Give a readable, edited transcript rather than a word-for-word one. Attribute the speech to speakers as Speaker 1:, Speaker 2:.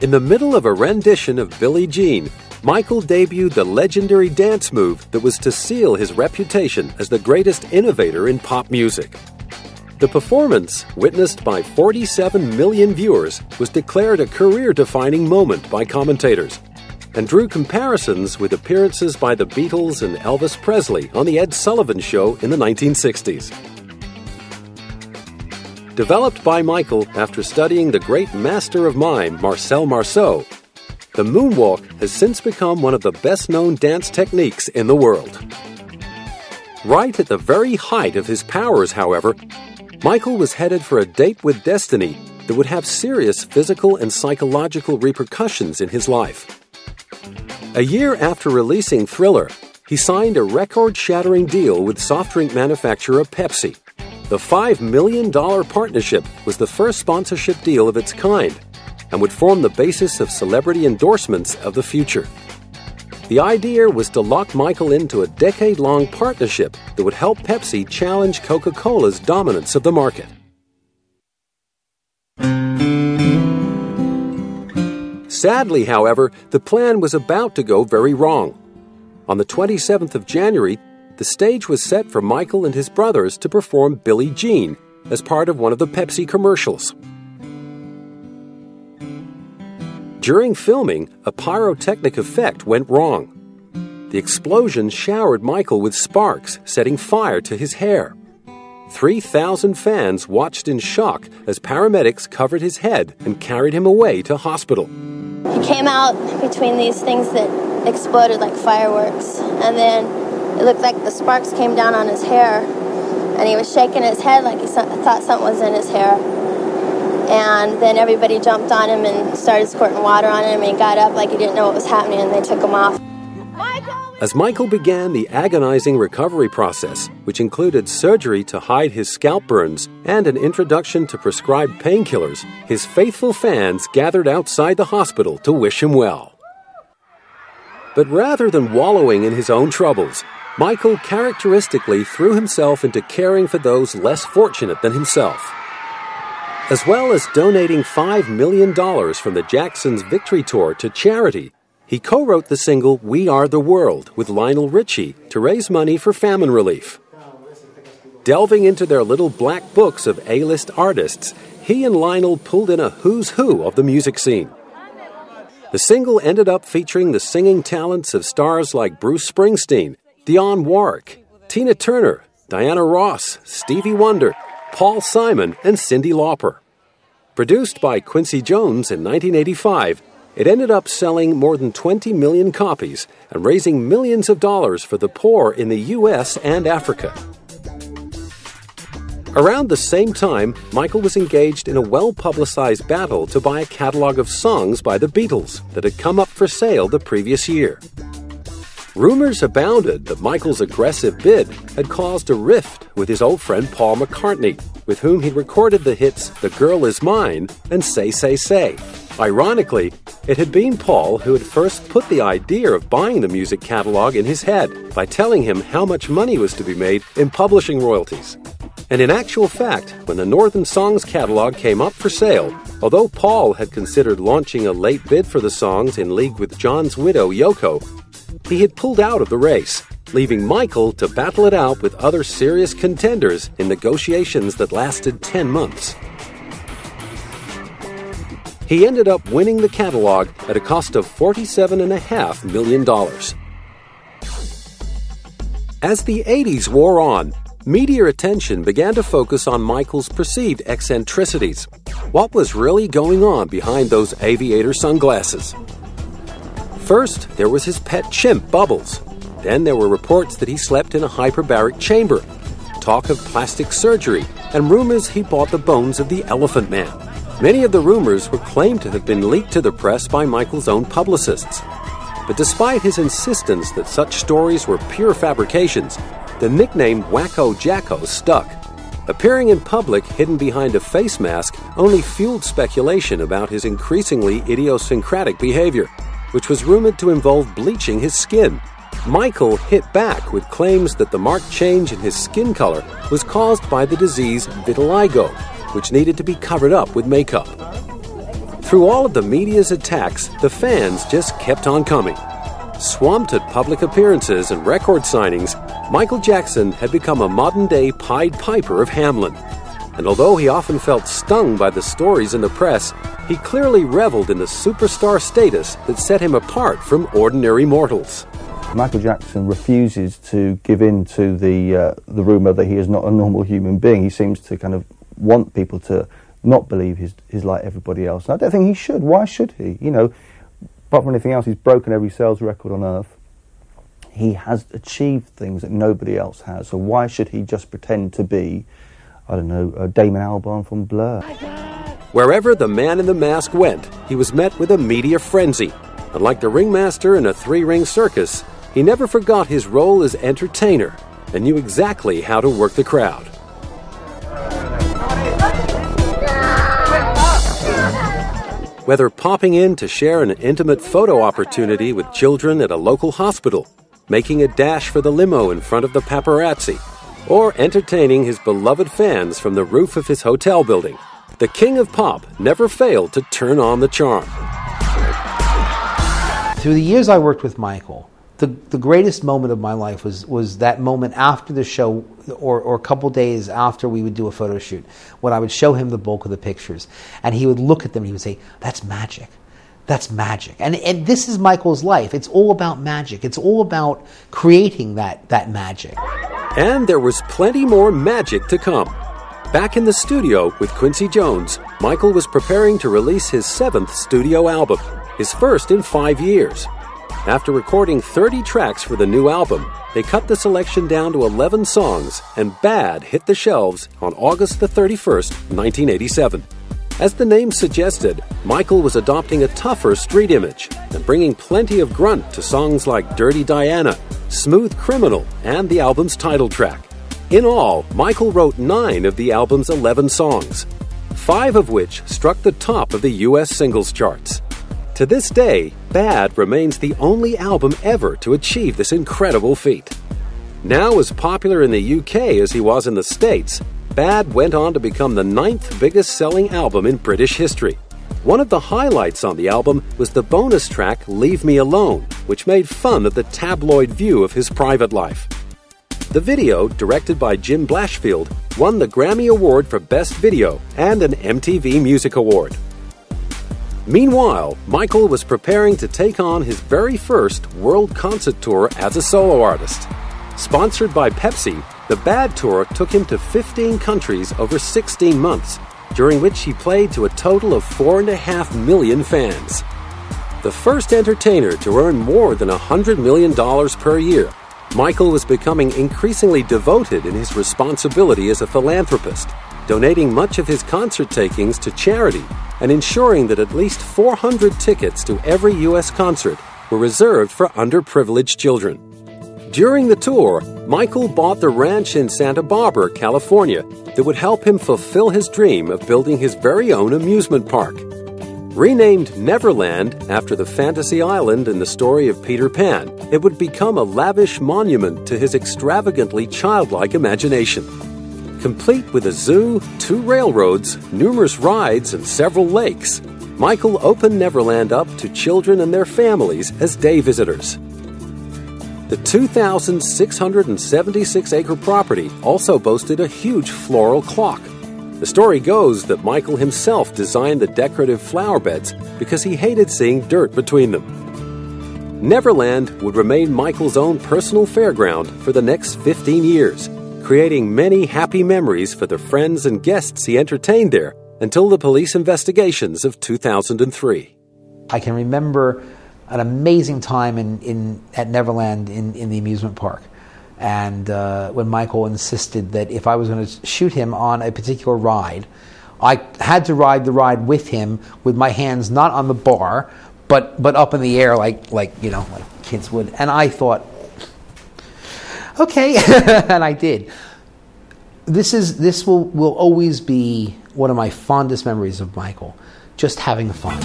Speaker 1: In the middle of a rendition of Billie Jean, Michael debuted the legendary dance move that was to seal his reputation as the greatest innovator in pop music. The performance, witnessed by 47 million viewers, was declared a career-defining moment by commentators and drew comparisons with appearances by the Beatles and Elvis Presley on The Ed Sullivan Show in the 1960s. Developed by Michael after studying the great master of mime, Marcel Marceau, the moonwalk has since become one of the best-known dance techniques in the world. Right at the very height of his powers, however, Michael was headed for a date with destiny that would have serious physical and psychological repercussions in his life. A year after releasing Thriller, he signed a record-shattering deal with soft drink manufacturer Pepsi. The $5 million partnership was the first sponsorship deal of its kind and would form the basis of celebrity endorsements of the future. The idea was to lock Michael into a decade-long partnership that would help Pepsi challenge Coca-Cola's dominance of the market. Sadly, however, the plan was about to go very wrong. On the 27th of January, the stage was set for Michael and his brothers to perform Billie Jean as part of one of the Pepsi commercials. During filming, a pyrotechnic effect went wrong. The explosion showered Michael with sparks, setting fire to his hair. 3,000 fans watched in shock as paramedics covered his head and carried him away to hospital.
Speaker 2: He came out between these things that exploded like fireworks, and then it looked like the sparks came down on his hair, and he was shaking his head like he thought something was in his hair. And then everybody jumped on him and started squirting water on him, and he got up like he didn't know what was happening, and they took him off.
Speaker 1: As Michael began the agonizing recovery process, which included surgery to hide his scalp burns and an introduction to prescribed painkillers, his faithful fans gathered outside the hospital to wish him well. But rather than wallowing in his own troubles, Michael characteristically threw himself into caring for those less fortunate than himself. As well as donating $5 million from the Jacksons' Victory Tour to charity, he co-wrote the single We Are the World with Lionel Richie to raise money for famine relief. Delving into their little black books of A-list artists, he and Lionel pulled in a who's who of the music scene. The single ended up featuring the singing talents of stars like Bruce Springsteen, Dionne Warwick, Tina Turner, Diana Ross, Stevie Wonder, Paul Simon, and Cyndi Lauper. Produced by Quincy Jones in 1985, it ended up selling more than 20 million copies and raising millions of dollars for the poor in the U.S. and Africa. Around the same time, Michael was engaged in a well-publicized battle to buy a catalog of songs by the Beatles that had come up for sale the previous year. Rumors abounded that Michael's aggressive bid had caused a rift with his old friend Paul McCartney, with whom he recorded the hits The Girl Is Mine and Say, Say, Say. Ironically, it had been Paul who had first put the idea of buying the music catalog in his head by telling him how much money was to be made in publishing royalties. And in actual fact, when the Northern Songs catalog came up for sale, although Paul had considered launching a late bid for the songs in league with John's widow, Yoko, he had pulled out of the race, leaving Michael to battle it out with other serious contenders in negotiations that lasted 10 months. He ended up winning the catalog at a cost of $47.5 million. As the 80s wore on, media attention began to focus on Michael's perceived eccentricities. What was really going on behind those aviator sunglasses? First, there was his pet chimp, Bubbles. Then there were reports that he slept in a hyperbaric chamber, talk of plastic surgery, and rumors he bought the bones of the Elephant Man. Many of the rumors were claimed to have been leaked to the press by Michael's own publicists. But despite his insistence that such stories were pure fabrications, the nickname Wacko Jacko stuck. Appearing in public hidden behind a face mask only fueled speculation about his increasingly idiosyncratic behavior, which was rumored to involve bleaching his skin. Michael hit back with claims that the marked change in his skin color was caused by the disease vitiligo, which needed to be covered up with makeup. through all of the media's attacks, the fans just kept on coming. Swamped at public appearances and record signings, Michael Jackson had become a modern-day Pied Piper of Hamelin. And although he often felt stung by the stories in the press, he clearly reveled in the superstar status that set him apart from ordinary mortals.
Speaker 3: Michael Jackson refuses to give in to the rumour that he is not a normal human being. He seems to kind of want people to not believe he's like everybody else. And I don't think he should. Why should he? You know, apart from anything else, he's broken every sales record on earth. He has achieved things that nobody else has. So why should he just pretend to be, I don't know, Damon Albarn from Blur?
Speaker 1: Wherever the man in the mask went, he was met with a media frenzy. And like the ringmaster in a three-ring circus, he never forgot his role as entertainer and knew exactly how to work the crowd. Whether popping in to share an intimate photo opportunity with children at a local hospital, making a dash for the limo in front of the paparazzi, or entertaining his beloved fans from the roof of his hotel building, the king of pop never failed to turn on the charm.
Speaker 4: Through the years I worked with Michael, the greatest moment of my life was that moment after the show, or a couple days after we would do a photo shoot, when I would show him the bulk of the pictures, and he would look at them and he would say, "That's magic. That's magic." And this is Michael's life. It's all about magic. It's all about creating that magic.
Speaker 1: And there was plenty more magic to come. Back in the studio with Quincy Jones, Michael was preparing to release his 7th studio album, his first in 5 years. After recording 30 tracks for the new album, they cut the selection down to 11 songs, and Bad hit the shelves on August the 31st, 1987. As the name suggested, Michael was adopting a tougher street image and bringing plenty of grunt to songs like Dirty Diana, Smooth Criminal, and the album's title track. In all, Michael wrote 9 of the album's 11 songs, 5 of which struck the top of the US singles charts. To this day, Bad remains the only album ever to achieve this incredible feat. Now as popular in the UK as he was in the States, Bad went on to become the 9th biggest selling album in British history. One of the highlights on the album was the bonus track Leave Me Alone, which made fun of the tabloid view of his private life. The video, directed by Jim Blashfield, won the Grammy Award for Best Video and an MTV Music Award. Meanwhile, Michael was preparing to take on his very first world concert tour as a solo artist. Sponsored by Pepsi, the Bad Tour took him to 15 countries over 16 months, during which he played to a total of 4.5 million fans. The first entertainer to earn more than $100 million per year, Michael was becoming increasingly devoted in his responsibility as a philanthropist, donating much of his concert takings to charity and ensuring that at least 400 tickets to every U.S. concert were reserved for underprivileged children. During the tour, Michael bought the ranch in Santa Barbara, California, that would help him fulfill his dream of building his very own amusement park. Renamed Neverland after the fantasy island in the story of Peter Pan, it would become a lavish monument to his extravagantly childlike imagination. Complete with a zoo, 2 railroads, numerous rides, and several lakes, Michael opened Neverland up to children and their families as day visitors. The 2,676-acre property also boasted a huge floral clock. The story goes that Michael himself designed the decorative flower beds because he hated seeing dirt between them. Neverland would remain Michael's own personal fairground for the next 15 years, creating many happy memories for the friends and guests he entertained there until the police investigations of 2003.
Speaker 4: I can remember an amazing time at Neverland in the amusement park. And when Michael insisted that if I was going to shoot him on a particular ride, I had to ride the ride with him with my hands not on the bar, but up in the air like kids would. And I thought, okay, and I did. This will always be one of my fondest memories of Michael, just having fun.